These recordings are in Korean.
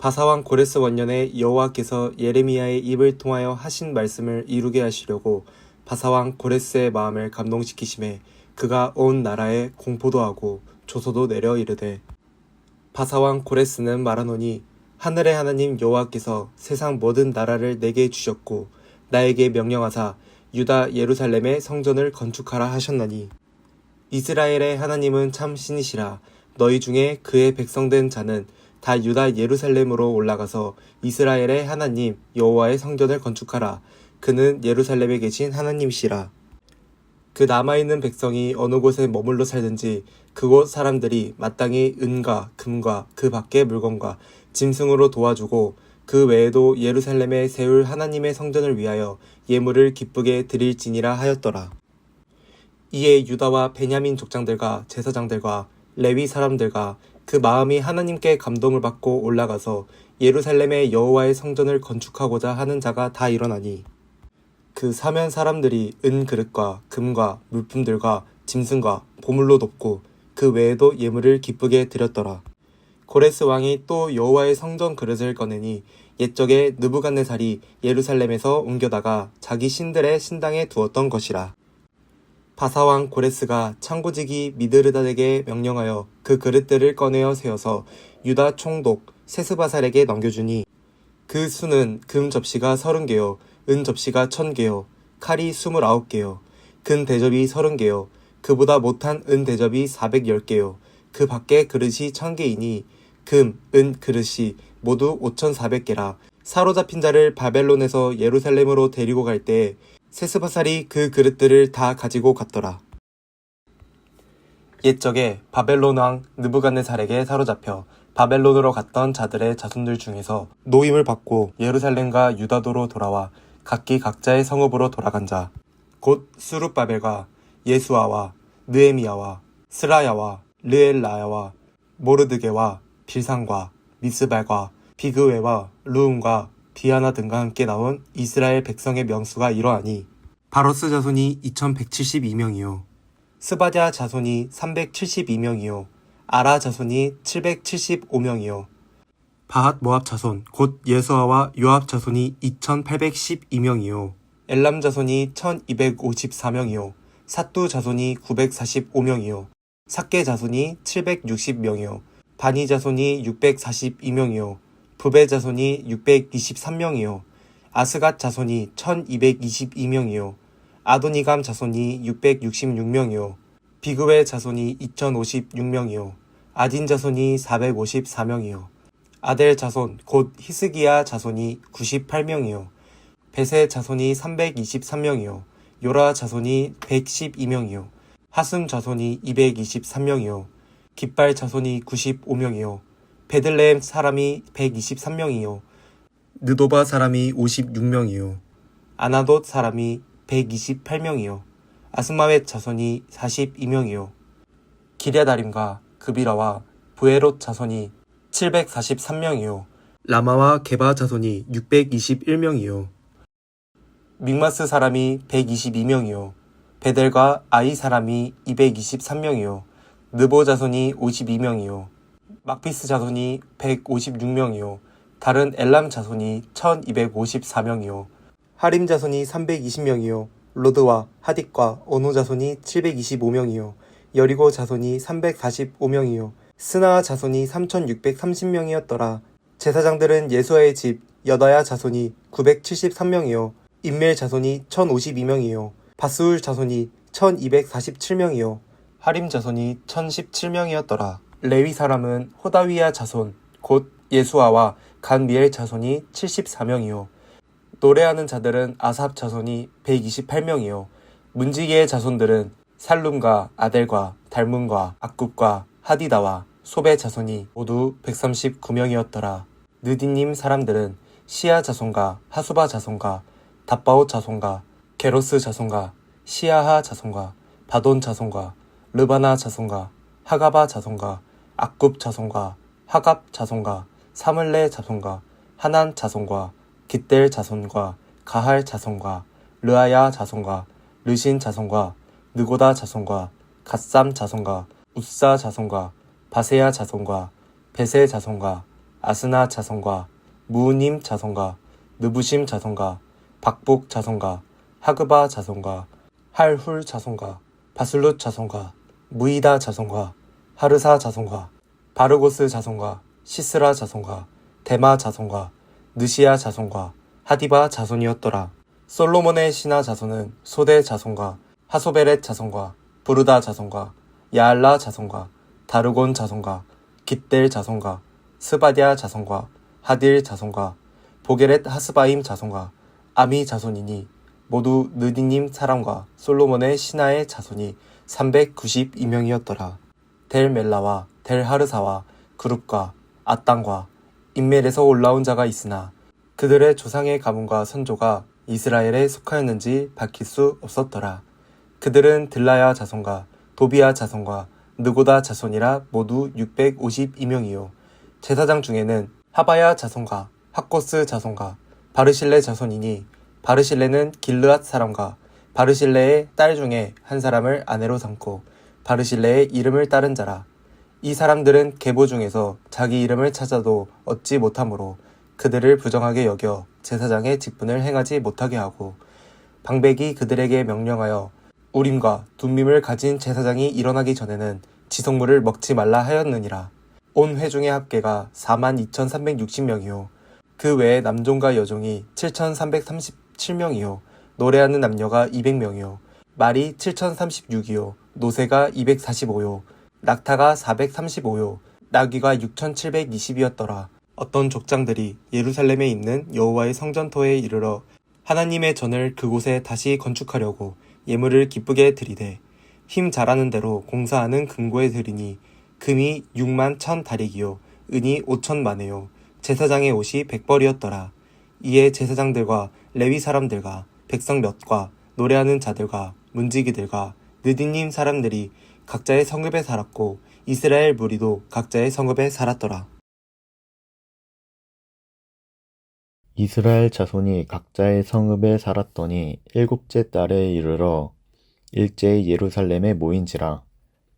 바사왕 고레스 원년에 여호와께서 예레미야의 입을 통하여 하신 말씀을 이루게 하시려고 바사왕 고레스의 마음을 감동시키심에 그가 온 나라에 공포도 하고 조소도 내려 이르되 바사왕 고레스는 말하노니 하늘의 하나님 여호와께서 세상 모든 나라를 내게 주셨고 나에게 명령하사 유다 예루살렘의 성전을 건축하라 하셨나니 이스라엘의 하나님은 참 신이시라. 너희 중에 그의 백성된 자는 다 유다 예루살렘으로 올라가서 이스라엘의 하나님 여호와의 성전을 건축하라. 그는 예루살렘에 계신 하나님이시라. 그 남아있는 백성이 어느 곳에 머물러 살든지 그곳 사람들이 마땅히 은과 금과 그 밖의 물건과 짐승으로 도와주고 그 외에도 예루살렘에 세울 하나님의 성전을 위하여 예물을 기쁘게 드릴지니라 하였더라. 이에 유다와 베냐민 족장들과 제사장들과 레위 사람들과 그 마음이 하나님께 감동을 받고 올라가서 예루살렘의 여호와의 성전을 건축하고자 하는 자가 다 일어나니 그 사면 사람들이 은 그릇과 금과 물품들과 짐승과 보물로 돕고 그 외에도 예물을 기쁘게 드렸더라. 고레스 왕이 또 여호와의 성전 그릇을 꺼내니 옛적에 느부갓네살이 예루살렘에서 옮겨다가 자기 신들의 신당에 두었던 것이라. 바사왕 고레스가 창고지기 미드르닷에게 명령하여 그 그릇들을 꺼내어 세워서 유다 총독 세스바살에게 넘겨주니 그 수는 금 접시가 30개요 은 접시가 1000개요 칼이 29개요 금 대접이 30개요 그보다 못한 은 대접이 410개요 그 밖에 그릇이 1000개이니 금, 은 그릇이 모두 5400개라. 사로잡힌 자를 바벨론에서 예루살렘으로 데리고 갈 때에 세스바살이 그 그릇들을 다 가지고 갔더라. 옛적에 바벨론 왕 느부갓네살에게 사로잡혀 바벨론으로 갔던 자들의 자손들 중에서 노임을 받고 예루살렘과 유다도로 돌아와 각기 각자의 성읍으로 돌아간 자, 곧 스룹바벨과 예수아와 느헤미야와 스라야와 르엘라야와 모르드게와 빌상과 미스발과 비그웨와 루움과 비아나 등과 함께 나온 이스라엘 백성의 명수가 이러하니 바로스 자손이 2172명이요 스바랴 자손이 372명이요 아라 자손이 775명이요 바핫 모압 자손 곧 예수아와 요압 자손이 2812명이요 엘람 자손이 1254명이요 삿두 자손이 945명이요 삭게 자손이 760명이요 바니 자손이 642명이요 부베 자손이 623명이요 아스갓 자손이 1222명이요 아도니감 자손이 666명이요 비그웨 자손이 2056명이요 아딘 자손이 454명이요 아델 자손 곧 히스기야 자손이 98명이요 베세 자손이 323명이요 요라 자손이 112명이요 하숨 자손이 223명이요 깃발 자손이 95명이요 베들레헴 사람이 123명이요 느도바 사람이 56명이요 아나돗 사람이 128명이요 아스마웻 자손이 42명이요 기랴다림과 그비라와 부에롯 자손이 743명이요 라마와 게바 자손이 621명이요 믹마스 사람이 122명이요 베델과 아이 사람이 223명이요 느보 자손이 52명이요 막피스 자손이 156명이요 다른 엘람 자손이 1254명이요 하림 자손이 320명이요 로드와 하딕과 어노 자손이 725명이요 여리고 자손이 345명이요 스나아 자손이 3630명이었더라. 제사장들은 예수아의 집 여다야 자손이 973명이요 임멜 자손이 1052명이요 바스울 자손이 1247명이요 하림 자손이 1017명이었더라. 레위 사람은 호다위야 자손 곧 예수아와 간미엘 자손이 74명이요 노래하는 자들은 아삽 자손이 128명이요 문지기의 자손들은 살룸과 아델과 달문과 악굽과 하디다와 소베 자손이 모두 139명이었더라. 느디님 사람들은 시아 자손과 하수바 자손과 답바옷 자손과 게로스 자손과 시아하 자손과 바돈 자손과 르바나 자손과 하가바 자손과 악굽 자손과 하갑 자손과 사물레 자손과 하난 자손과 깃델 자손과 가할 자손과 르아야 자손과 르신 자손과 느고다 자손과 갓삼 자손과 웃사 자손과 바세야 자손과 베세 자손과 아스나 자손과 무우님 자손과 느부심 자손과 박복 자손과 하그바 자손과 할훌 자손과 바술룻 자손과 무이다 자손과 하르사 자손과 바르고스 자손과 시스라 자손과 데마 자손과 느시아 자손과 하디바 자손이었더라. 솔로몬의 신하 자손은 소대 자손과 하소베렛 자손과 부르다 자손과 야알라 자손과 다르곤 자손과 깃델 자손과 스바디아 자손과 하딜 자손과 보게렛 하스바임 자손과 아미 자손이니 모두 느디님 사람과 솔로몬의 신하의 자손이 392명이었더라. 델 멜라와 델 하르사와 그룹과 아땅과 인멜에서 올라온 자가 있으나 그들의 조상의 가문과 선조가 이스라엘에 속하였는지 밝힐 수 없었더라. 그들은 들라야 자손과 도비야 자손과 느고다 자손이라 모두 652명이요. 제사장 중에는 하바야 자손과 학고스 자손과 바르실레 자손이니 바르실레는 길르앗 사람과 바르실레의 딸 중에 한 사람을 아내로 삼고 바르실레의 이름을 따른 자라. 이 사람들은 계보 중에서 자기 이름을 찾아도 얻지 못하므로 그들을 부정하게 여겨 제사장의 직분을 행하지 못하게 하고 방백이 그들에게 명령하여 우림과 둠밈을 가진 제사장이 일어나기 전에는 지속물을 먹지 말라 하였느니라. 온 회중의 합계가 42,360명이요 그 외에 남종과 여종이 7,337명이요 노래하는 남녀가 200명이요 말이 7,036이요 노새가 245요 낙타가 435요 나귀가 6,720이었더라. 어떤 족장들이 예루살렘에 있는 여호와의 성전터에 이르러 하나님의 전을 그곳에 다시 건축하려고 예물을 기쁘게 드리되 힘 잘하는 대로 공사하는 금고에 드리니 금이 6만 1,000다리기요 은이 5,000마네요 제사장의 옷이 100벌이었더라. 이에 제사장들과 레위 사람들과 백성 몇과 노래하는 자들과 문지기들과 느디님 사람들이 각자의 성읍에 살았고 이스라엘 무리도 각자의 성읍에 살았더라. 이스라엘 자손이 각자의 성읍에 살았더니 일곱째 달에 이르러 일제히 예루살렘에 모인지라.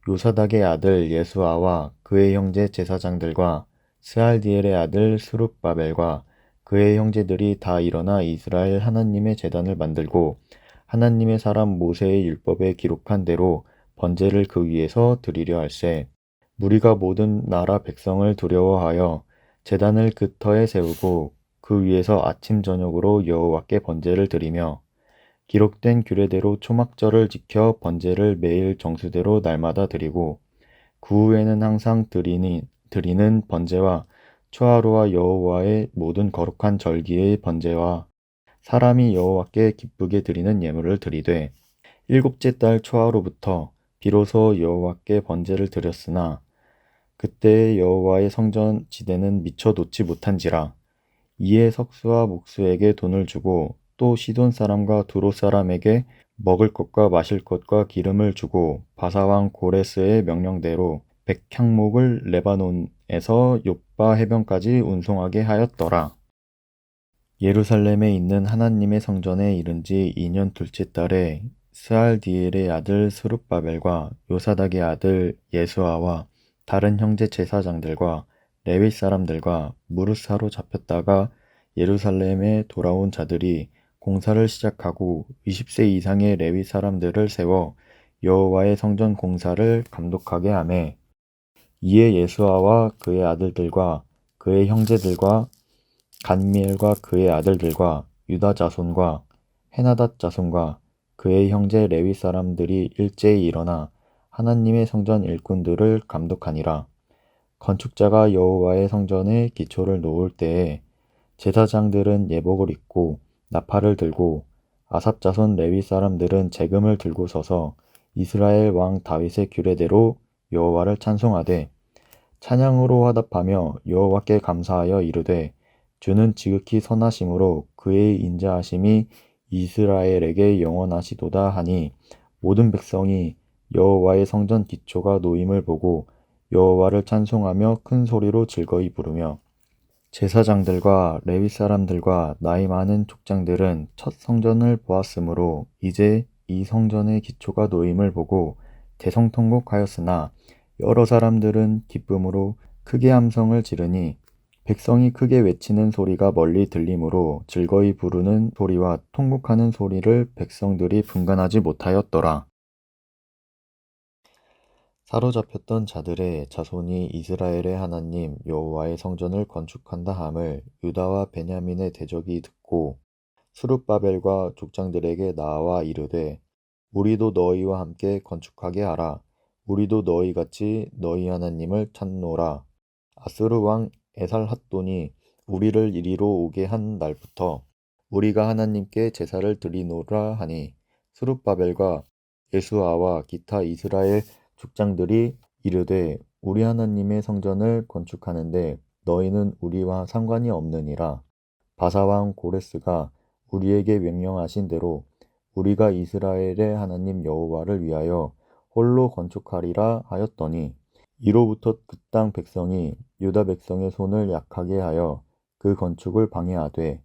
요사닥의 아들 예수아와 그의 형제 제사장들과 스알디엘의 아들 스룹바벨과 그의 형제들이 다 일어나 이스라엘 하나님의 제단을 만들고 하나님의 사람 모세의 율법에 기록한 대로 번제를 그 위에서 드리려 할세. 무리가 모든 나라 백성을 두려워하여 제단을 그 터에 세우고 그 위에서 아침 저녁으로 여호와께 번제를 드리며 기록된 규례대로 초막절을 지켜 번제를 매일 정수대로 날마다 드리고 그 후에는 항상 드리는 번제와 초하루와 여호와의 모든 거룩한 절기의 번제와 사람이 여호와께 기쁘게 드리는 예물을 드리되 일곱째 달 초하루부터 비로소 여호와께 번제를 드렸으나 그때의 여호와의 성전 지대는 미처 놓지 못한지라. 이에 석수와 목수에게 돈을 주고 또 시돈 사람과 두로 사람에게 먹을 것과 마실 것과 기름을 주고 바사왕 고레스의 명령대로 백향목을 레바논에서 욥바 해변까지 운송하게 하였더라. 예루살렘에 있는 하나님의 성전에 이른 지 2년 둘째 달에 스알디엘의 아들 스룹바벨과 요사닥의 아들 예수아와 다른 형제 제사장들과 레위 사람들과 무릇사로 잡혔다가 예루살렘에 돌아온 자들이 공사를 시작하고 20세 이상의 레위 사람들을 세워 여호와의 성전 공사를 감독하게 하매 이에 예수아와 그의 아들들과 그의 형제들과 간미엘과 그의 아들들과 유다 자손과 헤나닷 자손과 그의 형제 레위 사람들이 일제히 일어나 하나님의 성전 일꾼들을 감독하니라. 건축자가 여호와의 성전에 기초를 놓을 때에 제사장들은 예복을 입고 나팔을 들고 아삽 자손 레위 사람들은 재금을 들고 서서 이스라엘 왕 다윗의 규례대로 여호와를 찬송하되 찬양으로 화답하며 여호와께 감사하여 이르되 주는 지극히 선하심으로 그의 인자하심이 이스라엘에게 영원하시도다 하니 모든 백성이 여호와의 성전 기초가 놓임을 보고 여호와를 찬송하며 큰 소리로 즐거이 부르며 제사장들과 레위 사람들과 나이 많은 족장들은 첫 성전을 보았으므로 이제 이 성전의 기초가 놓임을 보고 대성통곡하였으나 여러 사람들은 기쁨으로 크게 함성을 지르니 백성이 크게 외치는 소리가 멀리 들리므로 즐거이 부르는 소리와 통곡하는 소리를 백성들이 분간하지 못하였더라. 사로잡혔던 자들의 자손이 이스라엘의 하나님 여호와의 성전을 건축한다 함을 유다와 베냐민의 대적이 듣고 스룹바벨과 족장들에게 나와 이르되 우리도 너희와 함께 건축하게 하라. 우리도 너희같이 너희 하나님을 찾노라. 아스르 왕 에살핫돈이 우리를 이리로 오게 한 날부터 우리가 하나님께 제사를 드리노라 하니 스룹바벨과 예수아와 기타 이스라엘 족장들이 이르되 우리 하나님의 성전을 건축하는데 너희는 우리와 상관이 없느니라. 바사왕 고레스가 우리에게 명령하신 대로 우리가 이스라엘의 하나님 여호와를 위하여 홀로 건축하리라 하였더니 이로부터 그 땅 백성이 유다 백성의 손을 약하게 하여 그 건축을 방해하되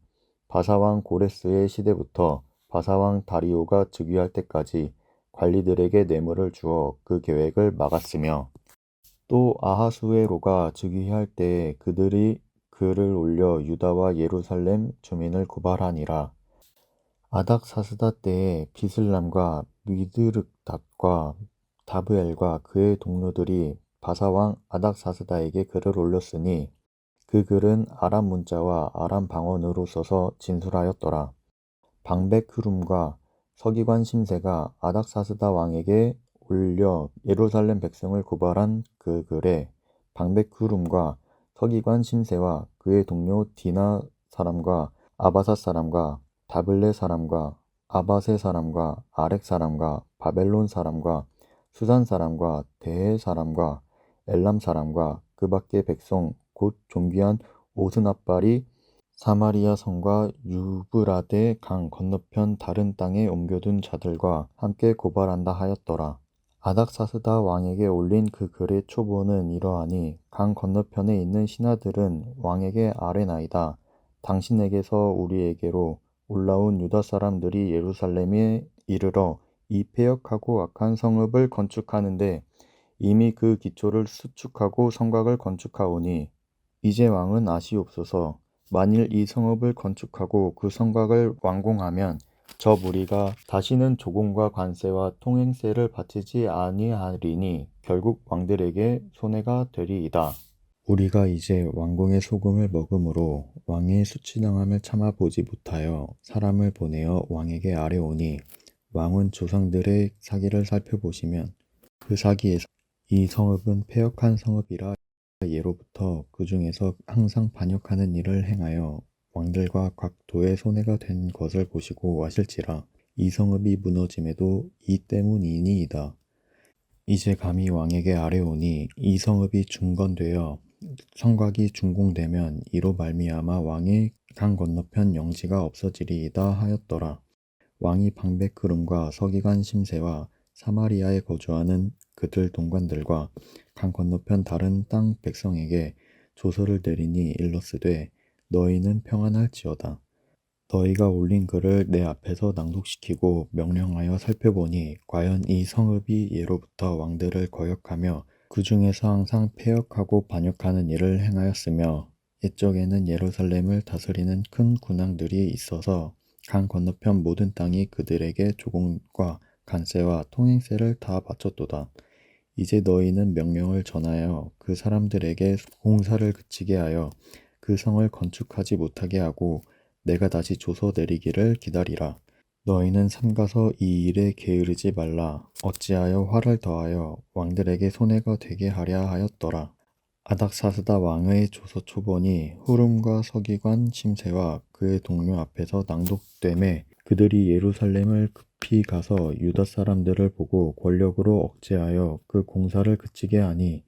바사왕 고레스의 시대부터 바사왕 다리오가 즉위할 때까지 관리들에게 뇌물을 주어 그 계획을 막았으며 또 아하수에로가 즉위할 때에 그들이 글을 올려 유다와 예루살렘 주민을 고발하니라. 아닥사스다 때에 비슬람과 미드르닷과 다브엘과 그의 동료들이 바사왕 아닥사스다에게 글을 올렸으니 그 글은 아람 문자와 아람 방언으로 써서 진술하였더라. 방백흐rum과 서기관 심세가 아닥사스다 왕에게 올려 예루살렘 백성을 고발한 그 글에 방백흐rum과 서기관 심세와 그의 동료 디나 사람과 아바사 사람과 다블레 사람과 아바세 사람과 아렉 사람과 바벨론 사람과 수산 사람과 대해 사람과 엘람 사람과 그 밖의 백성 곧 존귀한 오스나발이 사마리아 성과 유브라데 강 건너편 다른 땅에 옮겨둔 자들과 함께 고발한다 하였더라. 아닥사스다 왕에게 올린 그 글의 초보는 이러하니 강 건너편에 있는 신하들은 왕에게 아뢰나이다. 당신에게서 우리에게로 올라온 유다 사람들이 예루살렘에 이르러 이 패역하고 악한 성읍을 건축하는데 이미 그 기초를 수축하고 성곽을 건축하오니 이제 왕은 아시옵소서. 만일 이 성읍을 건축하고 그 성곽을 완공하면 저 무리가 다시는 조공과 관세와 통행세를 바치지 아니하리니 결국 왕들에게 손해가 되리이다. 우리가 이제 왕궁의 소금을 먹음으로 왕의 수치당함을 참아 보지 못하여 사람을 보내어 왕에게 아뢰오니 왕은 조상들의 사기를 살펴보시면 그 사기에서 이 성읍은 패역한 성읍이라 예로부터 그 중에서 항상 반역하는 일을 행하여 왕들과 각 도에 손해가 된 것을 보시고 아실지라 이 성읍이 무너짐에도 이 때문이니이다. 이제 감히 왕에게 아뢰오니 이 성읍이 중건되어 성곽이 준공되면 이로 말미암아 왕의 강 건너편 영지가 없어지리이다 하였더라. 왕이 방백흐rum과 서기관 심세와 사마리아에 거주하는 그들 동관들과 강 건너편 다른 땅 백성에게 조서를 내리니 일러스되 너희는 평안할지어다. 너희가 올린 글을 내 앞에서 낭독시키고 명령하여 살펴보니 과연 이 성읍이 예로부터 왕들을 거역하며 그 중에서 항상 패역하고 반역하는 일을 행하였으며 옛적에는 예루살렘을 다스리는 큰 군왕들이 있어서 강 건너편 모든 땅이 그들에게 조공과 관세와 통행세를 다 바쳤도다. 이제 너희는 명령을 전하여 그 사람들에게 공사를 그치게 하여 그 성을 건축하지 못하게 하고 내가 다시 조서 내리기를 기다리라. 너희는 삼가서 이 일에 게으르지 말라. 어찌하여 화를 더하여 왕들에게 손해가 되게 하랴 하였더라. 아닥사스다 왕의 조서 초본이 후름과 서기관 심세와 그의 동료 앞에서 낭독되매 그들이 예루살렘을 급히 가서 유다 사람들을 보고 권력으로 억제하여 그 공사를 그치게 하니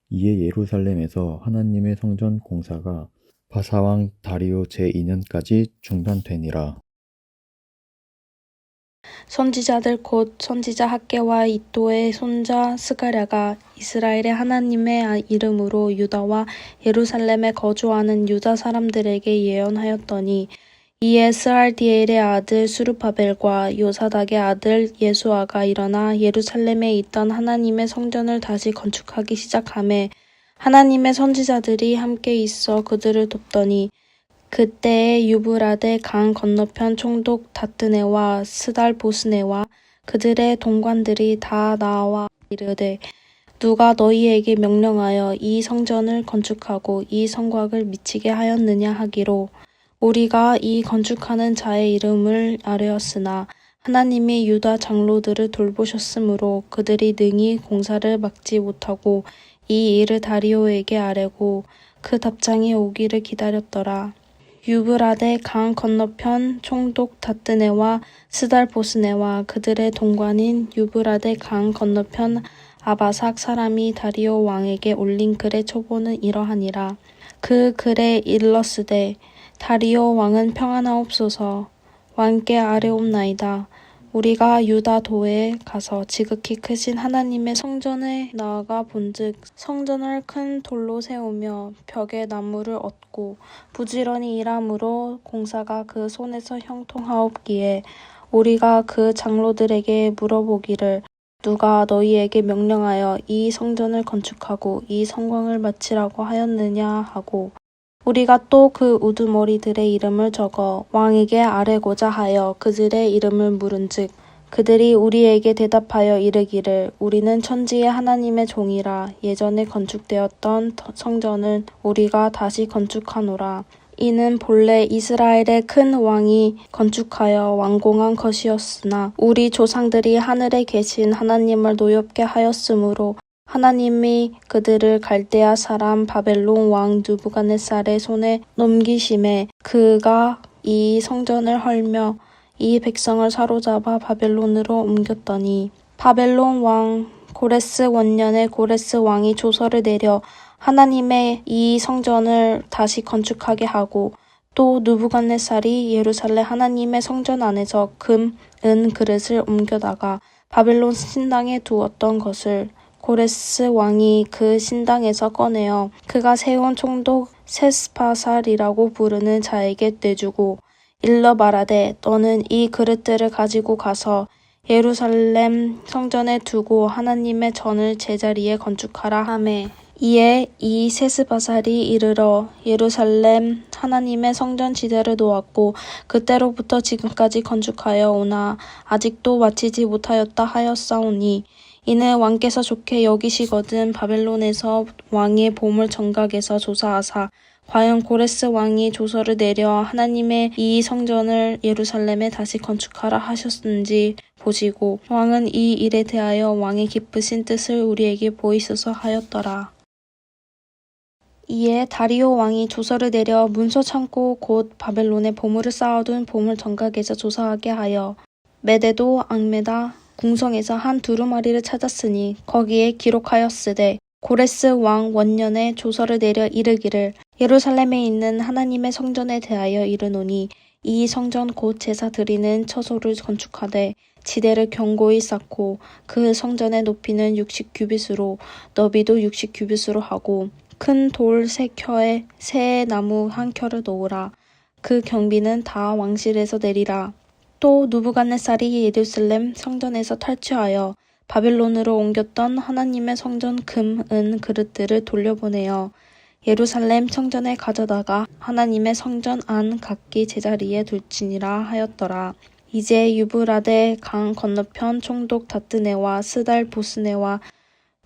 이에 예루살렘에서 하나님의 성전 공사가 바사왕 다리오 제2년까지 중단되니라. 선지자들 곧 선지자 학개와 이도의 손자 스가랴가 이스라엘의 하나님의 이름으로 유다와 예루살렘에 거주하는 유다 사람들에게 예언하였더니 이에 스알디엘의 아들 수르바벨과 요사닥의 아들 예수아가 일어나 예루살렘에 있던 하나님의 성전을 다시 건축하기 시작하매 하나님의 선지자들이 함께 있어 그들을 돕더니 그때에 유브라데 강 건너편 총독 다뜨네와 스달보스네와 그들의 동관들이 다 나와 이르되 누가 너희에게 명령하여 이 성전을 건축하고 이 성곽을 미치게 하였느냐 하기로 우리가 이 건축하는 자의 이름을 아뢰었으나 하나님이 유다 장로들을 돌보셨으므로 그들이 능히 공사를 막지 못하고 이 일을 다리오에게 아뢰고 그 답장이 오기를 기다렸더라. 유브라데 강 건너편 총독 다뜨네와 스달보스네와 그들의 동관인 유브라데 강 건너편 아바삭 사람이 다리오 왕에게 올린 글의 초보는 이러하니라. 그 글에 일렀으되 다리오 왕은 평안하옵소서. 왕께 아뢰옵나이다. 우리가 유다 도에 가서 지극히 크신 하나님의 성전에 나아가 본즉 성전을 큰 돌로 세우며 벽에 나무를 얹고 부지런히 일함으로 공사가 그 손에서 형통하옵기에 우리가 그 장로들에게 물어보기를 누가 너희에게 명령하여 이 성전을 건축하고 이 성곽을 마치라고 하였느냐 하고 우리가 또 그 우두머리들의 이름을 적어 왕에게 아뢰고자 하여 그들의 이름을 물은즉 그들이 우리에게 대답하여 이르기를 우리는 천지의 하나님의 종이라 예전에 건축되었던 성전을 우리가 다시 건축하노라. 이는 본래 이스라엘의 큰 왕이 건축하여 완공한 것이었으나 우리 조상들이 하늘에 계신 하나님을 노엽게 하였으므로 하나님이 그들을 갈대아 사람 바벨론 왕 느부갓네살의 손에 넘기심에 그가 이 성전을 헐며 이 백성을 사로잡아 바벨론으로 옮겼더니 바벨론 왕 고레스 원년에 고레스 왕이 조서를 내려 하나님의 이 성전을 다시 건축하게 하고 또 느부갓네살이 예루살렘 하나님의 성전 안에서 금, 은 그릇을 옮겨다가 바벨론 신당에 두었던 것을 고레스 왕이 그 신당에서 꺼내어 그가 세운 총독 셋스바살이라고 부르는 자에게 내주고 일러 말하되 너는 이 그릇들을 가지고 가서 예루살렘 성전에 두고 하나님의 전을 제자리에 건축하라 하매 이에 이 셋스바살이 이르러 예루살렘 하나님의 성전 지대를 놓았고 그때로부터 지금까지 건축하여 오나 아직도 마치지 못하였다 하였사오니 이는 왕께서 좋게 여기시거든 바벨론에서 왕의 보물 정각에서 조사하사 과연 고레스 왕이 조서를 내려 하나님의 이 성전을 예루살렘에 다시 건축하라 하셨는지 보시고 왕은 이 일에 대하여 왕의 깊으신 뜻을 우리에게 보이소서 하였더라. 이에 다리오 왕이 조서를 내려 문서 창고 곧 바벨론에 보물을 쌓아둔 보물 정각에서 조사하게 하여 메데도 앙메다 궁성에서 한 두루마리를 찾았으니 거기에 기록하였으되 고레스 왕 원년에 조서를 내려 이르기를 예루살렘에 있는 하나님의 성전에 대하여 이르노니 이 성전 곧 제사 드리는 처소를 건축하되 지대를 견고히 쌓고 그 성전의 높이는 60규빗으로 너비도 60규빗으로 하고 큰 돌 3켜에 새 나무 1켜를 놓으라. 그 경비는 다 왕실에서 내리라. 또 느부갓네살이 예루살렘 성전에서 탈취하여 바벨론으로 옮겼던 하나님의 성전 금, 은 그릇들을 돌려보내어 예루살렘 성전에 가져다가 하나님의 성전 안 각기 제자리에 둘지니라 하였더라. 이제 유브라데 강 건너편 총독 다뜨네와 스달보스네와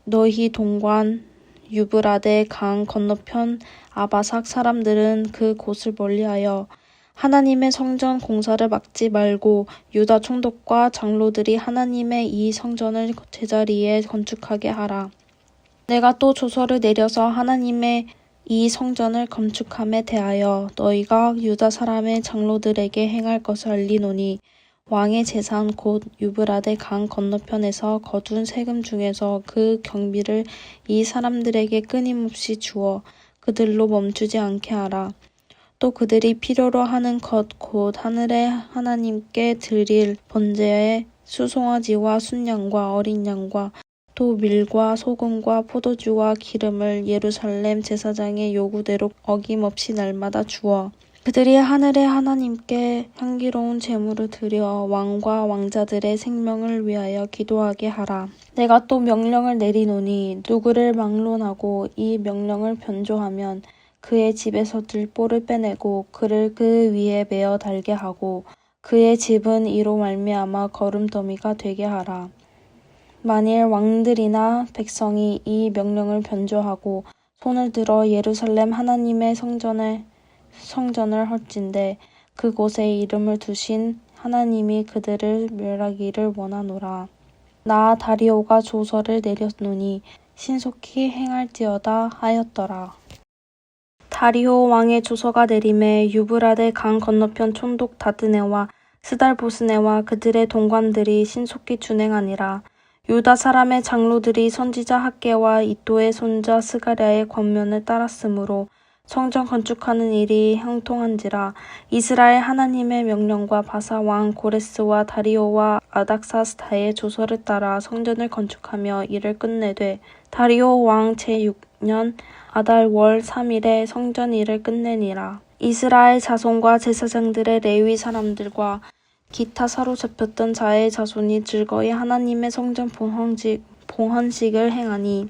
너희 동관 유브라데 강 건너편 아바삭 사람들은 그 곳을 멀리하여 하나님의 성전 공사를 막지 말고 유다 총독과 장로들이 하나님의 이 성전을 제자리에 건축하게 하라. 내가 또 조서를 내려서 하나님의 이 성전을 건축함에 대하여 너희가 유다 사람의 장로들에게 행할 것을 알리노니 왕의 재산 곧 유브라데 강 건너편에서 거둔 세금 중에서 그 경비를 이 사람들에게 끊임없이 주어 그들로 멈추지 않게 하라. 또 그들이 필요로 하는 것 곧 하늘의 하나님께 드릴 번제에 수송아지와 순양과 어린 양과 또 밀과 소금과 포도주와 기름을 예루살렘 제사장의 요구대로 어김없이 날마다 주어 그들이 하늘의 하나님께 향기로운 제물을 드려 왕과 왕자들의 생명을 위하여 기도하게 하라. 내가 또 명령을 내리노니 누구를 막론하고 이 명령을 변조하면 그의 집에서 들보를 빼내고 그를 그 위에 메어 달게 하고 그의 집은 이로 말미암아 거름더미가 되게 하라. 만일 왕들이나 백성이 이 명령을 변조하고 손을 들어 예루살렘 하나님의 성전을 헐진대 그곳에 이름을 두신 하나님이 그들을 멸하기를 원하노라. 나 다리오가 조서를 내렸노니 신속히 행할지어다 하였더라. 다리오 왕의 조서가 내림에 유브라데 강 건너편 총독 다드네와 스달보스네와 그들의 동관들이 신속히 준행하니라. 유다 사람의 장로들이 선지자 학개와 이도의 손자 스가랴의 권면을 따랐으므로 성전 건축하는 일이 형통한지라. 이스라엘 하나님의 명령과 바사 왕 고레스와 다리오와 아닥사스다의 조서를 따라 성전을 건축하며 일을 끝내되 다리오 왕 제6년 아달 월 3일에 성전 일을 끝내니라. 이스라엘 자손과 제사장들의 레위 사람들과 기타 사로잡혔던 자의 자손이 즐거이 하나님의 성전 봉헌식을 행하니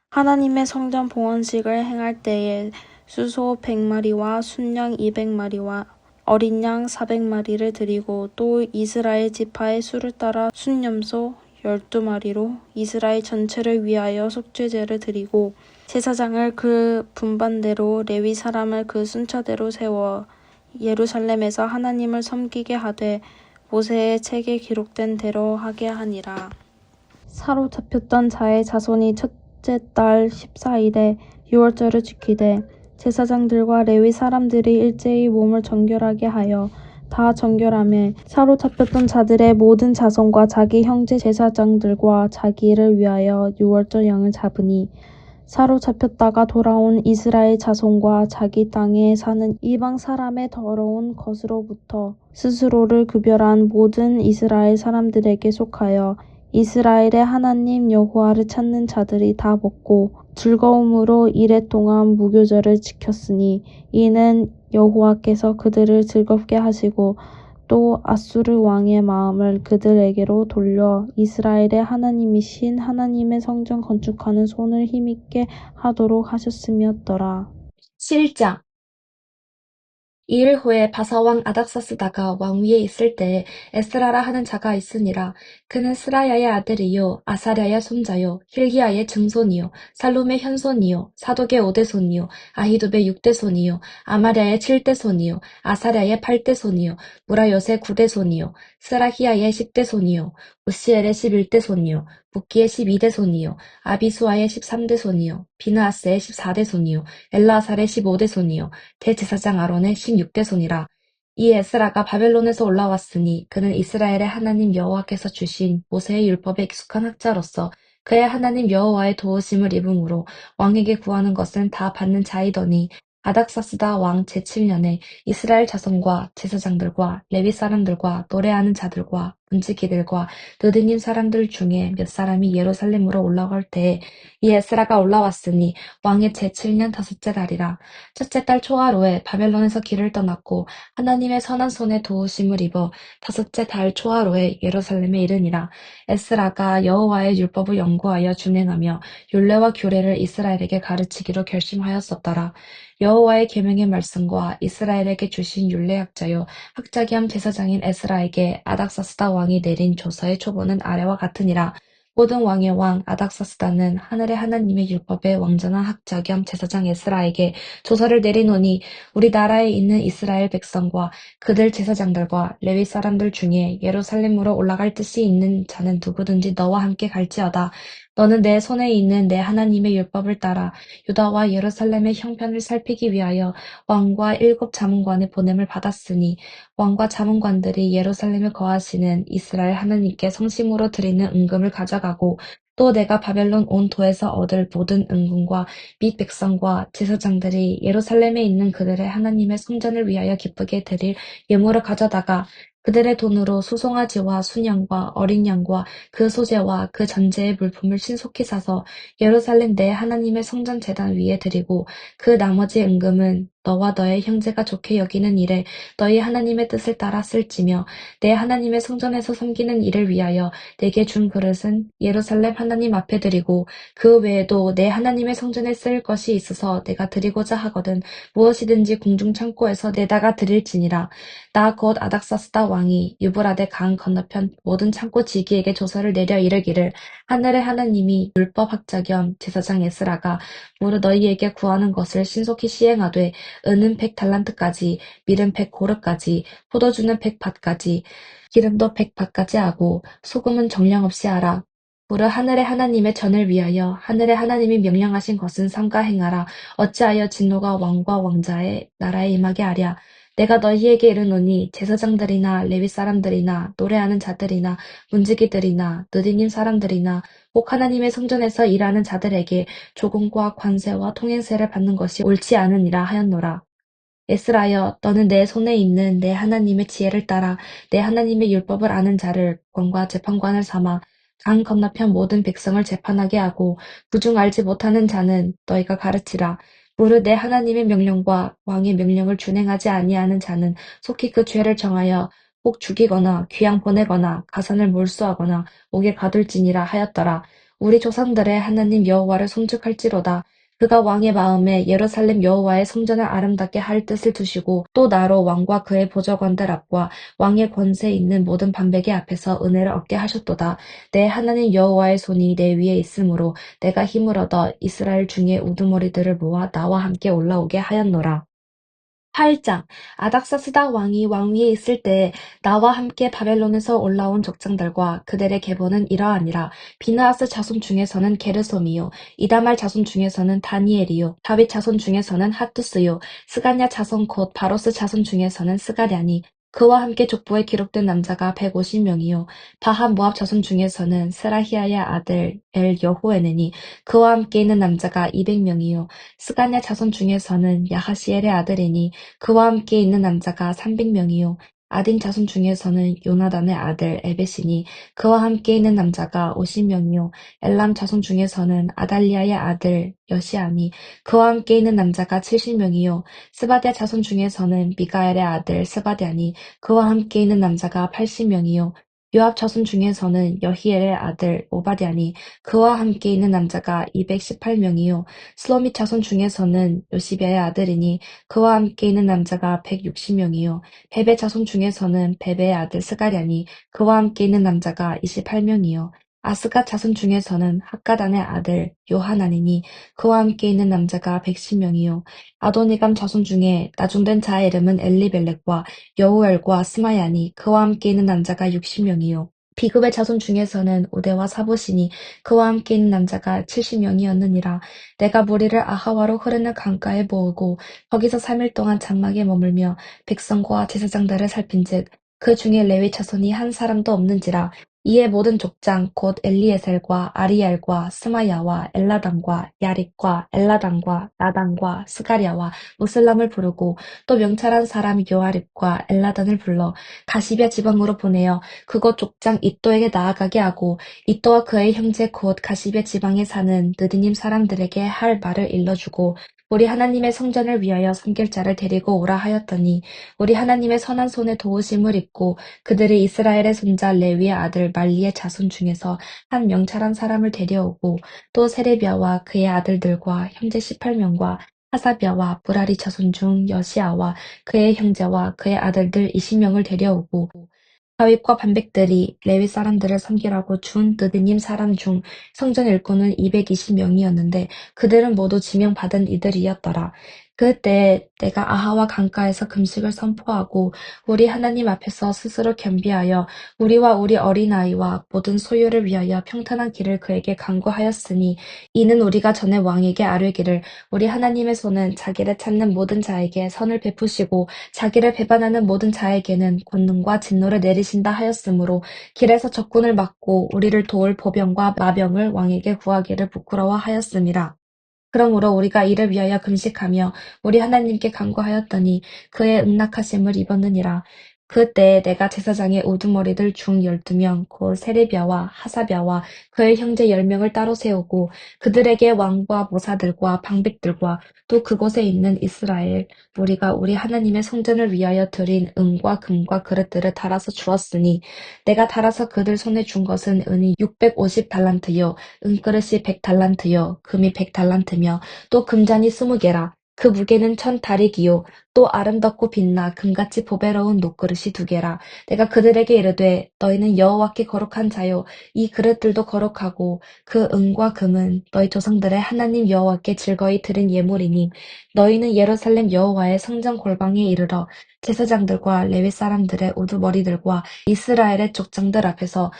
하나님의 성전 봉헌식을 행할 때에 수소 100마리와 순양 200마리와 어린 양 400마리를 드리고 또 이스라엘 지파의 수를 따라 순염소 12마리로 이스라엘 전체를 위하여 속죄제를 드리고 제사장을 그 분반대로 레위 사람을 그 순차대로 세워 예루살렘에서 하나님을 섬기게 하되 모세의 책에 기록된 대로 하게 하니라. 사로잡혔던 자의 자손이 첫째 달 14일에 유월절을 지키되 제사장들과 레위 사람들이 일제히 몸을 정결하게 하여 다 정결하며 사로잡혔던 자들의 모든 자손과 자기 형제 제사장들과 자기를 위하여 유월절 양을 잡으니 사로잡혔다가 돌아온 이스라엘 자손과 자기 땅에 사는 이방 사람의 더러운 것으로부터 스스로를 구별한 모든 이스라엘 사람들에게 속하여 이스라엘의 하나님 여호와를 찾는 자들이 다 먹고 즐거움으로 이레 동안 무교절을 지켰으니 이는 여호와께서 그들을 즐겁게 하시고 또 아수르 왕의 마음을 그들에게로 돌려 이스라엘의 하나님이신 하나님의 성전 건축하는 손을 힘있게 하도록 하셨음이었더라. 7장 이일 후에 바사왕 아닥사스다가 왕위에 있을 때에 에스라라 하는 자가 있으니라. 그는 스라야의 아들이요 아사랴의 손자요 힐기야의 증손이요 살룸의 현손이요 사독의 5대손이요 아히두의 6대손이요 아마랴의 7대손이요 아사랴의 8대손이요 무라요의 9대손이요 스라히야의 10대손이요 우시엘의 11대손이요 부키의 12대손이요 아비수아의 13대손이요 비느하스의 14대손이요 엘라살의 15대손이요 대제사장 아론의 16대손이라. 이 에스라가 바벨론에서 올라왔으니 그는 이스라엘의 하나님 여호와께서 주신 모세의 율법에 익숙한 학자로서 그의 하나님 여호와의 도우심을 입음으로 왕에게 구하는 것은 다 받는 자이더니 아닥사스다 왕 제7년에 이스라엘 자손과 제사장들과 레위 사람들과 노래하는 자들과 문지기들과 느드님 사람들 중에 몇 사람이 예루살렘으로 올라갈 때에 이 에스라가 올라왔으니 왕의 제7년 다섯째 달이라. 첫째 달 초하루에 바벨론에서 길을 떠났고 하나님의 선한 손에 도우심을 입어 다섯째 달 초하루에 예루살렘에 이르니라. 에스라가 여호와의 율법을 연구하여 준행하며 율례와 규례를 이스라엘에게 가르치기로 결심하였었더라. 여호와의 계명의 말씀과 이스라엘에게 주신 율례학자요 학자 겸 제사장인 에스라에게 아닥사스다 왕이 내린 조서의 초본은 아래와 같으니라. 모든 왕의 왕 아닥사스다는 하늘의 하나님의 율법의 왕전한 학자 겸 제사장 에스라에게 조서를 내리노니 우리나라에 있는 이스라엘 백성과 그들 제사장들과 레위 사람들 중에 예루살렘으로 올라갈 뜻이 있는 자는 누구든지 너와 함께 갈지어다. 너는 내 손에 있는 내 하나님의 율법을 따라 유다와 예루살렘의 형편을 살피기 위하여 왕과 7 자문관의 보냄을 받았으니 왕과 자문관들이 예루살렘에 거하시는 이스라엘 하나님께 성심으로 드리는 은금을 가져가고 또 내가 바벨론 온 도에서 얻을 모든 은금과 및 백성과 제사장들이 예루살렘에 있는 그들의 하나님의 성전을 위하여 기쁘게 드릴 예물을 가져다가 그들의 돈으로 수송아지와 순양과 어린 양과 그 소재와 그 전제의 물품을 신속히 사서 예루살렘 내 하나님의 성전 제단 위에 드리고 그 나머지 은금은 너와 너의 형제가 좋게 여기는 일에 너희 하나님의 뜻을 따라 쓸지며 내 하나님의 성전에서 섬기는 일을 위하여 내게 준 그릇은 예루살렘 하나님 앞에 드리고 그 외에도 내 하나님의 성전에 쓸 것이 있어서 내가 드리고자 하거든 무엇이든지 궁중 창고에서 내다가 드릴지니라. 나 곧 아닥사스다 왕이 유브라데 강 건너편 모든 창고 지기에게 조서를 내려 이르기를 하늘의 하나님이 율법 학자 겸 제사장 에스라가 무릇 너희에게 구하는 것을 신속히 시행하되 은은 100달란트까지 밀은 100고르까지 포도주는 100밭까지 기름도 100밭까지 하고 소금은 정량 없이 하라. 무릇 하늘의 하나님의 전을 위하여 하늘의 하나님이 명령하신 것은 삼가 행하라. 어찌하여 진노가 왕과 왕자의 나라에 임하게 하랴. 내가 너희에게 이르노니 제사장들이나 레위 사람들이나 노래하는 자들이나 문지기들이나 느디님 사람들이나 꼭 하나님의 성전에서 일하는 자들에게 조공과 관세와 통행세를 받는 것이 옳지 않으니라 하였노라. 에스라여, 너는 내 손에 있는 내 하나님의 지혜를 따라 내 하나님의 율법을 아는 자를 권과 재판관을 삼아 강 건너편 모든 백성을 재판하게 하고 그중 알지 못하는 자는 너희가 가르치라. 무릇 내 하나님의 명령과 왕의 명령을 준행하지 아니하는 자는 속히 그 죄를 정하여 꼭 죽이거나 귀양 보내거나 가산을 몰수하거나 옥에 가둘지니라 하였더라. 우리 조상들의 하나님 여호와를 송축할지로다. 그가 왕의 마음에 예루살렘 여호와의 성전을 아름답게 할 뜻을 두시고 또 나로 왕과 그의 보좌관들 앞과 왕의 권세 있는 모든 반백의 앞에서 은혜를 얻게 하셨도다. 내 하나님 여호와의 손이 내 위에 있으므로 내가 힘을 얻어 이스라엘 중에 우두머리들을 모아 나와 함께 올라오게 하였노라. 8장 아닥사스다 왕이 왕위에 있을 때에 나와 함께 바벨론에서 올라온 족장들과 그들의 계보는 이러하니라. 비느하스 자손 중에서는 게르솜이요 이다말 자손 중에서는 다니엘이요 다윗 자손 중에서는 핫투스요 스가냐 자손 곧 바로스 자손 중에서는 스가랴니 그와 함께 족보에 기록된 남자가 150명이요 바한 모압 자손 중에서는 스라히아의 아들 엘 여호에느니 그와 함께 있는 남자가 200명이요 스가냐 자손 중에서는 야하시엘의 아들이니 그와 함께 있는 남자가 300명이요 아딘 자손 중에서는 요나단의 아들 에벳이니 그와 함께 있는 남자가 50명이요 엘람 자손 중에서는 아달리아의 아들 여시아니 그와 함께 있는 남자가 70명이요 스바랴 자손 중에서는 미가엘의 아들 스바랴니 그와 함께 있는 남자가 80명이요 요압 자손 중에서는 여히엘의 아들 오바댜니 그와 함께 있는 남자가 218명이요 슬로밋 자손 중에서는 요시비아의 아들이니 그와 함께 있는 남자가 160명이요 베베 자손 중에서는 베베의 아들 스가랴니 그와 함께 있는 남자가 28명이요 아스갓 자손 중에서는 학가단의 아들 요하나니니 그와 함께 있는 남자가 110명이요 아도니감 자손 중에 나중된 자의 이름은 엘리벨렉과 여우엘과 스마야니 그와 함께 있는 남자가 60명이요 비급의 자손 중에서는 우대와 사보시니 그와 함께 있는 남자가 70명이었느니라. 내가 무리를 아하와로 흐르는 강가에 모으고 거기서 3일 동안 장막에 머물며 백성과 제사장들을 살핀즉 그 중에 레위 자손이 한 사람도 없는지라. 이에 모든 족장 곧 엘리에셀과 아리엘과 스마야와 엘라단과 야립과 엘라단과 나단과 스가랴와 무슬람을 부르고 또 명찰한 사람 요아립과 엘라단을 불러 가시비아 지방으로 보내어 그곳 족장 이또에게 나아가게 하고 이또와 그의 형제 곧 가시비아 지방에 사는 느디님 사람들에게 할 말을 일러주고 우리 하나님의 성전을 위하여 섬길 자를 데리고 오라 하였더니 우리 하나님의 선한 손에 도우심을 입고 그들이 이스라엘의 손자 레위의 아들 말리의 자손 중에서 한 명찰한 사람을 데려오고 또 세레비아와 그의 아들들과 형제 18명과 하사비아와 브라리 자손 중 여시아와 그의 형제와 그의 아들들 20명을 데려오고 다윗과 반백들이 레위 사람들을 섬기라고 준 느디님 사람 중 성전 일꾼은 220명이었는데 그들은 모두 지명받은 이들이었더라. 그때 내가 아하와 강가에서 금식을 선포하고 우리 하나님 앞에서 스스로 겸비하여 우리와 우리 어린아이와 모든 소유를 위하여 평탄한 길을 그에게 간구하였으니 이는 우리가 전에 왕에게 아뢰기를 우리 하나님의 손은 자기를 찾는 모든 자에게 선을 베푸시고 자기를 배반하는 모든 자에게는 권능과 진노를 내리신다 하였으므로 길에서 적군을 막고 우리를 도울 보병과 마병을 왕에게 구하기를 부끄러워하였음이라. 그러므로 우리가 이를 위하여 금식하며 우리 하나님께 간구하였더니 그의 응낙하심을 입었느니라. 그때에 내가 제사장의 우두머리들 중 12명 곧 세레비야와 하사랴와 그의 형제 10명을 따로 세우고 그들에게 왕과 모사들과 방백들과 또 그곳에 있는 이스라엘 우리가 우리 하나님의 성전을 위하여 드린 은과 금과 그릇들을 달아서 주었으니 내가 달아서 그들 손에 준 것은 은이 650달란트요 은그릇이 100달란트요 금이 100달란트며 또 금잔이 20개라 그 무게는 1000다리기요 또 아름답고 빛나 금같이 보배로운 녹그릇이 2개라. 내가 그들에게 이르되 너희는 여호와께 거룩한 자요 이 그릇들도 거룩하고 그 은과 금은 너희 조상들의 하나님 여호와께 즐거이 드린 예물이니 너희는 예루살렘 여호와의 성전 골방에 이르러 제사장들과 레위 사람들의 우두머리들과 이스라엘의 족장들 앞에서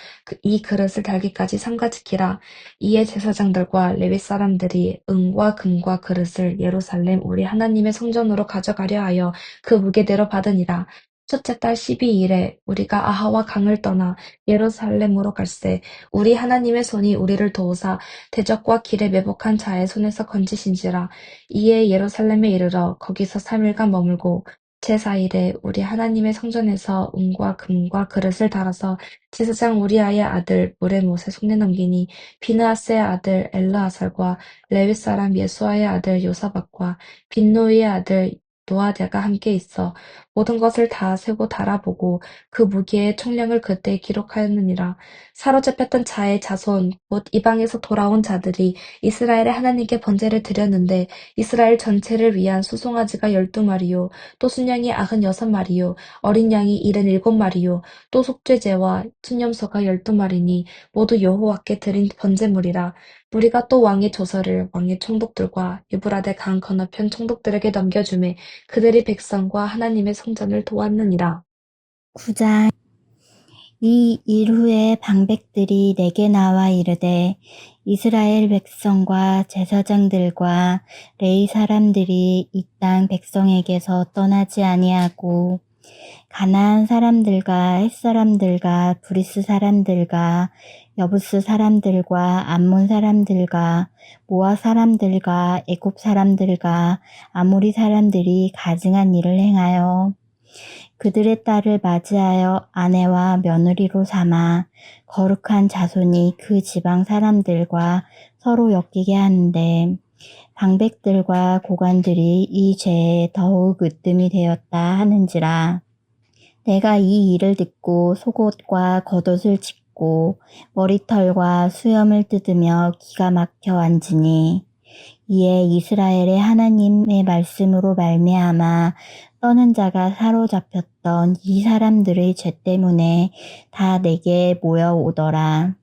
이 그릇을 달기까지 삼가지키라. 이에 제사장들과 레위 사람들이 은과 금과 그릇을 예루살렘 우리 하나님의 성전으로 가져가려 하여 그 무게대로 받으니라. 첫째 달 12일에 우리가 아하와 강을 떠나 예루살렘으로 갈새 우리 하나님의 손이 우리를 도우사 대적과 길에 매복한 자의 손에서 건지신지라. 이에 예루살렘에 이르러 거기서 3일간 머물고 제4일에 우리 하나님의 성전에서 은과 금과 그릇을 달아서 제사장 우리아의 아들 무레못의 손에 넘기니 비느하스의 아들 엘르아살과 레위 사람 예수아의 아들 요사박과 빈노이의 아들 노아랴가 함께 있어 모든 것을 다 세고 달아보고 그 무게의 총량을 그때 기록하였느니라. 사로잡혔던 자의 자손 곧 이방에서 돌아온 자들이 이스라엘의 하나님께 번제를 드렸는데 이스라엘 전체를 위한 수송아지가 12마리요 또 순양이 96마리요 어린 양이 77마리요 또 속죄제와 순념소가 12마리니 모두 여호와께 드린 번제물이라. 우리가 또 왕의 조서를 왕의 총독들과 유브라데 강 건너편 총독들에게 넘겨주매 그들이 백성과 하나님의 성전을 도왔느니라. 9장 이 일 후에 방백들이 내게 나와 이르되 이스라엘 백성과 제사장들과 레위 사람들이 이 땅 백성에게서 떠나지 아니하고 가나안 사람들과 헷 사람들과 브리스 사람들과 여부스 사람들과 암몬 사람들과 모아 사람들과 애굽 사람들과 아모리 사람들이 가증한 일을 행하여 그들의 딸을 맞이하여 아내와 며느리로 삼아 거룩한 자손이 그 지방 사람들과 서로 엮이게 하는데 방백들과 고관들이 이 죄에 더욱 으뜸이 되었다 하는지라. 내가 이 일을 듣고 속옷과 겉옷을 찢고 머리털과 수염을 뜯으며 기가 막혀 앉으니 이에 이스라엘의 하나님의 말씀으로 말미암아 떠는 자가 사로잡혔던 이 사람들의 죄 때문에 다 내게 모여오더라.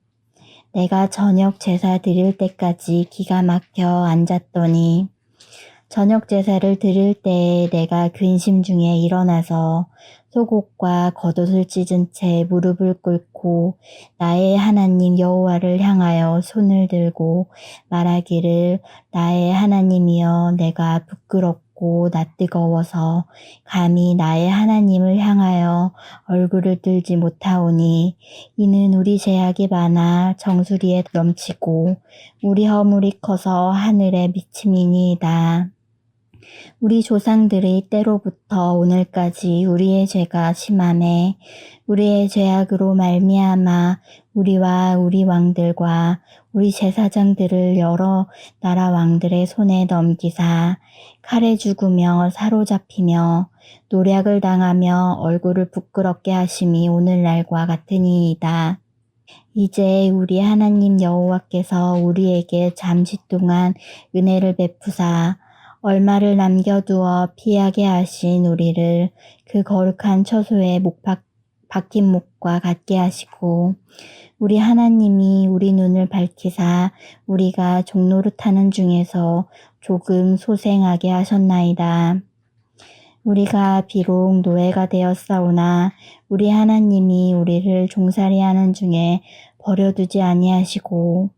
내가 저녁 제사 드릴 때까지 기가 막혀 앉았더니 저녁 제사를 드릴 때에 내가 근심 중에 일어나서 속옷과 겉옷을 찢은 채 무릎을 꿇고 나의 하나님 여호와를 향하여 손을 들고 말하기를 나의 하나님이여 내가 부끄럽고 낯뜨거워서 감히 나의 하나님을 향하여 얼굴을 들지 못하오니 이는 우리 죄악이 많아 정수리에 넘치고 우리 허물이 커서 하늘에 미침이니이다. 우리 조상들의 때로부터 오늘까지 우리의 죄가 심하매 우리의 죄악으로 말미암아 우리와 우리 왕들과 우리 제사장들을 여러 나라 왕들의 손에 넘기사 칼에 죽으며 사로잡히며 노략을 당하며 얼굴을 부끄럽게 하심이 오늘날과 같으니이다. 이제 우리 하나님 여호와께서 우리에게 잠시 동안 은혜를 베푸사 얼마를 남겨두어 피하게 하신 우리를 그 거룩한 처소에 박힌 목과 같게 하시고 우리 하나님이 우리 눈을 밝히사 우리가 종노릇하는 중에서 조금 소생하게 하셨나이다. 우리가 비록 노예가 되었사오나 우리 하나님이 우리를 종살이하는 중에 버려두지 아니하시고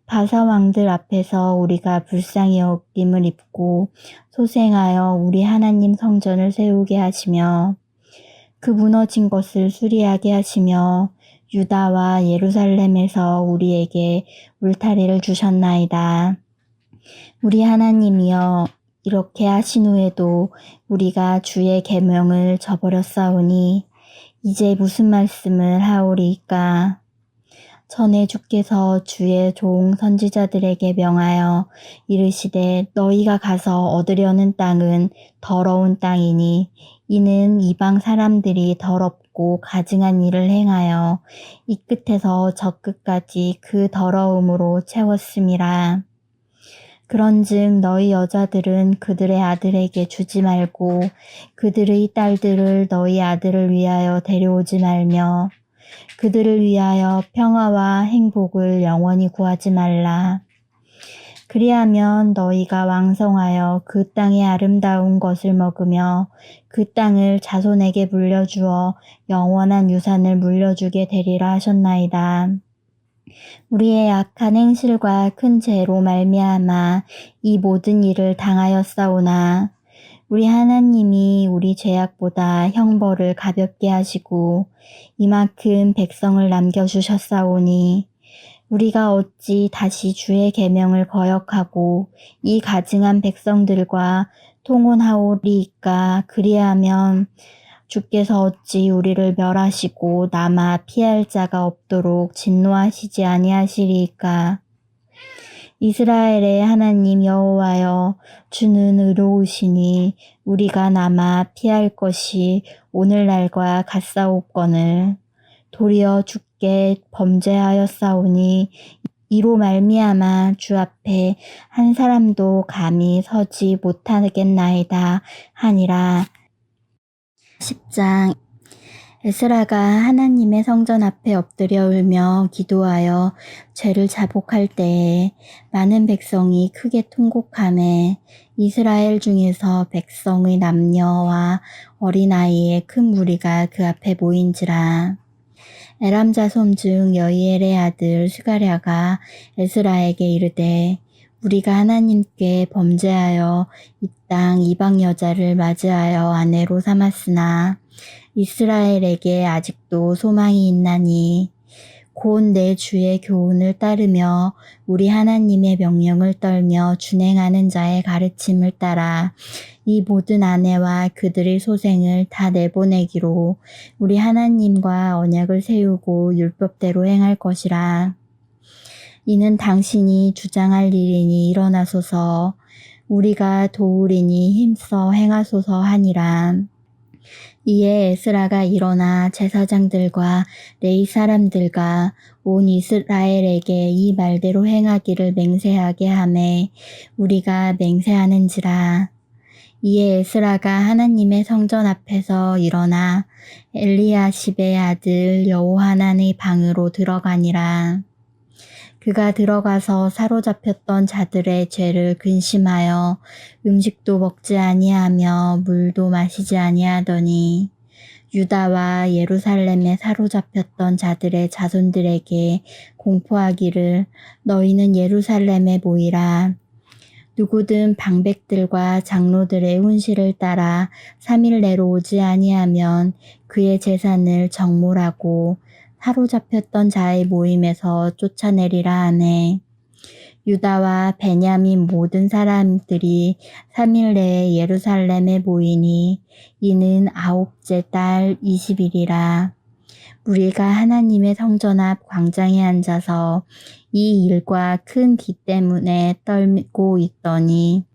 바사왕들 앞에서 우리가 불쌍히 여김을 입고 소생하여 우리 하나님 성전을 세우게 하시며 그 무너진 것을 수리하게 하시며 유다와 예루살렘에서 우리에게 울타리를 주셨나이다. 우리 하나님이여 이렇게 하신 후에도 우리가 주의 계명을 저버렸사오니 이제 무슨 말씀을 하오리이까? 전에 주께서 주의 종 선지자들에게 명하여 이르시되 너희가 가서 얻으려는 땅은 더러운 땅이니 이는 이방 사람들이 더럽고 가증한 일을 행하여 이 끝에서 저 끝까지 그 더러움으로 채웠음이라. 그런즉 너희 여자들은 그들의 아들에게 주지 말고 그들의 딸들을 너희 아들을 위하여 데려오지 말며 그들을 위하여 평화와 행복을 영원히 구하지 말라. 그리하면 너희가 왕성하여 그 땅의 아름다운 것을 먹으며 그 땅을 자손에게 물려주어 영원한 유산을 물려주게 되리라 하셨나이다. 우리의 악한 행실과 큰 죄로 말미암아 이 모든 일을 당하였사오나 우리 하나님이 우리 죄악보다 형벌을 가볍게 하시고 이만큼 백성을 남겨주셨사오니 우리가 어찌 다시 주의 계명을 거역하고 이 가증한 백성들과 통혼하오리이까? 그리하면 주께서 어찌 우리를 멸하시고 남아 피할 자가 없도록 진노하시지 아니하시리이까? 이스라엘의 하나님 여호와여, 주는 의로우시니 우리가 남아 피할 것이 오늘날과 같사옵거늘 도리어 주께 범죄하였사오니 이로 말미암아 주 앞에 한 사람도 감히 서지 못하겠나이다 하니라. 10장. 에스라가 하나님의 성전 앞에 엎드려 울며 기도하여 죄를 자복할 때에 많은 백성이 크게 통곡하매 이스라엘 중에서 백성의 남녀와 어린아이의 큰 무리가 그 앞에 모인지라. 에람 자손 중 여이엘의 아들 스가랴가 에스라에게 이르되 우리가 하나님께 범죄하여 이 땅 이방 여자를 맞이하여 아내로 삼았으나 이스라엘에게 아직도 소망이 있나니 곧 내 주의 교훈을 따르며 우리 하나님의 명령을 떨며 준행하는 자의 가르침을 따라 이 모든 아내와 그들의 소생을 다 내보내기로 우리 하나님과 언약을 세우고 율법대로 행할 것이라. 이는 당신이 주장할 일이니 일어나소서 우리가 도우리니 힘써 행하소서 하니라. 이에 에스라가 일어나 제사장들과 레위 사람들과 온 이스라엘에게 이 말대로 행하기를 맹세하게 하매 우리가 맹세하는지라. 이에 에스라가 하나님의 성전 앞에서 일어나 엘리야십의 아들 여호하난의 방으로 들어가니라. 그가 들어가서 사로잡혔던 자들의 죄를 근심하여 음식도 먹지 아니하며 물도 마시지 아니하더니 유다와 예루살렘에 사로잡혔던 자들의 자손들에게 공포하기를 너희는 예루살렘에 모이라. 누구든 방백들과 장로들의 훈시를 따라 3일 내로 오지 아니하면 그의 재산을 정몰하고 사로잡혔던 자의 모임에서 쫓아내리라 하매 유다와 베냐민 모든 사람들이 3일 내에 예루살렘에 모이니 이는 9째 달 20일이라. 우리가 하나님의 성전 앞 광장에 앉아서 이 일과 큰 비 때문에 떨고 있더니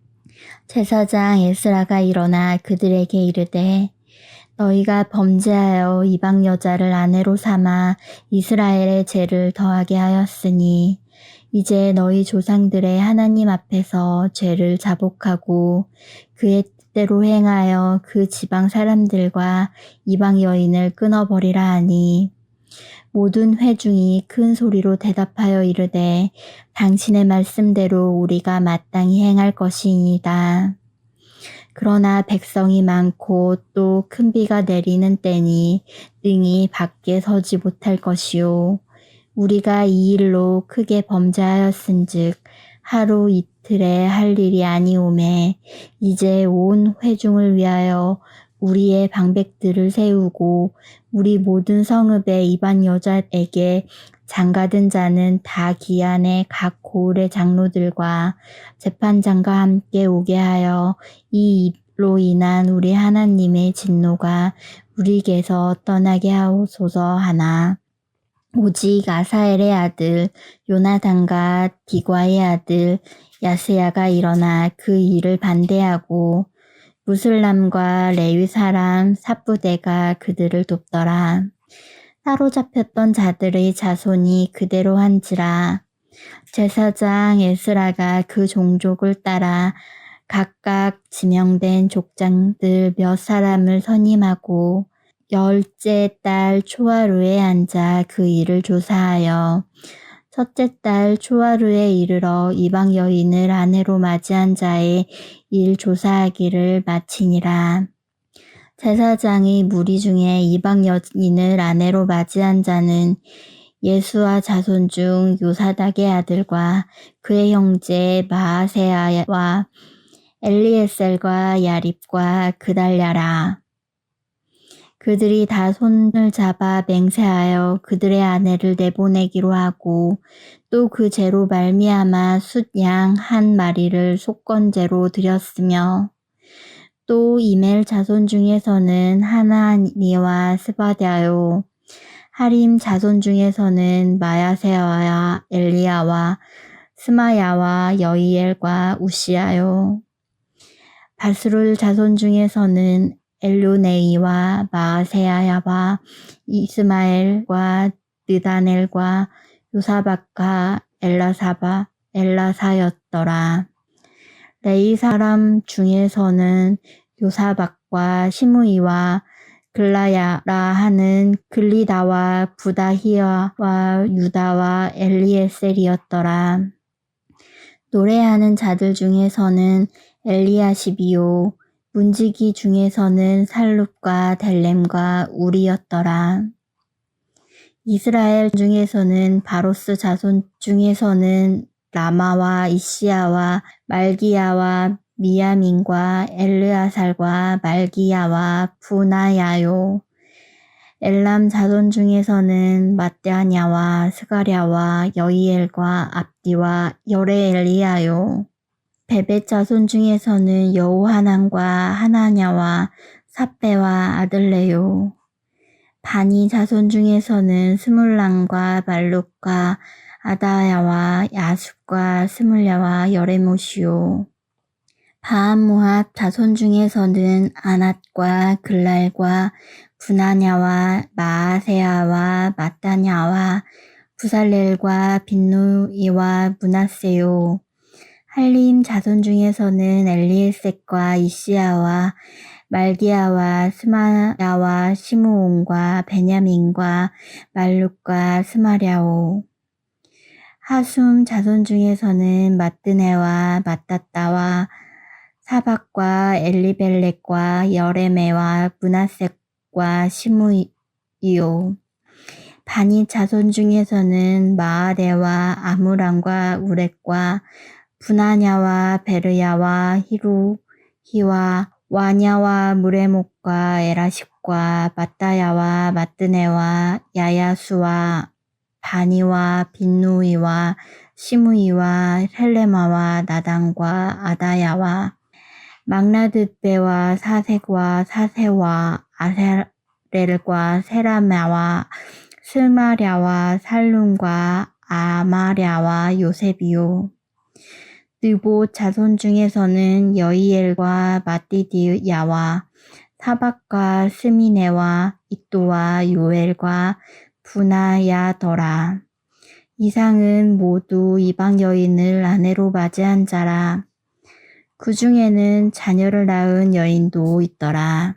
제사장 에스라가 일어나 그들에게 이르되 너희가 범죄하여 이방 여자를 아내로 삼아 이스라엘의 죄를 더하게 하였으니 이제 너희 조상들의 하나님 앞에서 죄를 자복하고 그의 뜻대로 행하여 그 지방 사람들과 이방 여인을 끊어버리라 하니 모든 회중이 큰 소리로 대답하여 이르되 당신의 말씀대로 우리가 마땅히 행할 것이니이다. 그러나 백성이 많고 또 큰 비가 내리는 때니 능히 밖에 서지 못할 것이요 우리가 이 일로 크게 범죄하였은즉 하루 이틀에 할 일이 아니오매 이제 온 회중을 위하여 우리의 방백들을 세우고 우리 모든 성읍의 이방 여자에게 장가든 자는 다 기한에 각 고을의 장로들과 재판장과 함께 오게 하여 이 인한 우리 하나님의 진노가 우리에게서 떠나게 하옵소서 하나. 오직 아사엘의 아들 요나단과 디과의 아들 야스야가 일어나 그 일을 반대하고 무슬람과 레위 사람 삽부대가 그들을 돕더라. 사로잡혔던 자들의 자손이 그대로 한지라. 제사장 에스라가 그 종족을 따라 각각 지명된 족장들 몇 사람을 선임하고 10째 달 초하루에 앉아 그 일을 조사하여 첫째 달 초하루에 이르러 이방 여인을 아내로 맞이한 자의 일 조사하기를 마치니라. 제사장의 무리 중에 이방 여인을 아내로 맞이한 자는 예수와 자손 중 요사닥의 아들과 그의 형제 마아세야와 엘리에셀과 야립과 그달랴라. 그들이 다 손을 잡아 맹세하여 그들의 아내를 내보내기로 하고 또 그 죄로 말미암아 숫양 한 마리를 속건제로 드렸으며 또 이멜 자손 중에서는 하나니와 스바랴요 하림 자손 중에서는 마야세야와 엘리야와 스마야와 여이엘과 우시야요 바스룰 자손 중에서는 엘요네이와 마아세야와 이스마엘과 느다넬과 요사박과 엘라사였더라. 레이 사람 중에서는 요사박과 시므이와 글라야라 하는 글리다와 부다히야와 유다와 엘리에셀이었더라. 노래하는 자들 중에서는 엘리야십이요 문지기 중에서는 살룹과 델렘과 우리였더라. 이스라엘 중에서는 바로스 자손 중에서는 라마와 이시야와 말기야와 미야민과 엘르아살과 말기야와 부나야요. 엘람 자손 중에서는 마떼아냐와 스가랴와 여이엘과 압디와 여레엘리야요. 베벳 자손 중에서는 여호하난과 하나냐와 삽배와 아들레요. 바니 자손 중에서는 스물람과 말룩과 아다야와 야숫과 스물야와 여레못이요. 바한모압 자손 중에서는 아낫과 글랄과 분하냐와 마아세야와 마따냐와 부살렐과 빈누이와 문하세요. 할림 자손 중에서는 엘리에섹과 이시야와 말기야와 스마야와 시므온과 베냐민과 말룩과 스마랴오. 하숨 자손 중에서는 마뜨네와 마따따와 사박과 엘리벨렉과 여레메와 문하섹과 시므이요. 바니 자손 중에서는 마아데와 아무람과 우렉과 분하냐와 베르야와 히루히와 와냐와 무레목과 에라십과 마따야와 마뜨네와 야야수와 바니와 빈누이와 시므이와 헬레마와 나단과 아다야와 막나드베와 사색과 사세와 아세렐과 세라마와 스마랴와 살룸과 아마랴와 요셉이요. 느봇 자손 중에서는 여이엘과 마띠디야와 사박과 스미네와 이또와 요엘과 부나야더라. 이상은 모두 이방 여인을 아내로 맞이한 자라. 그 중에는 자녀를 낳은 여인도 있더라.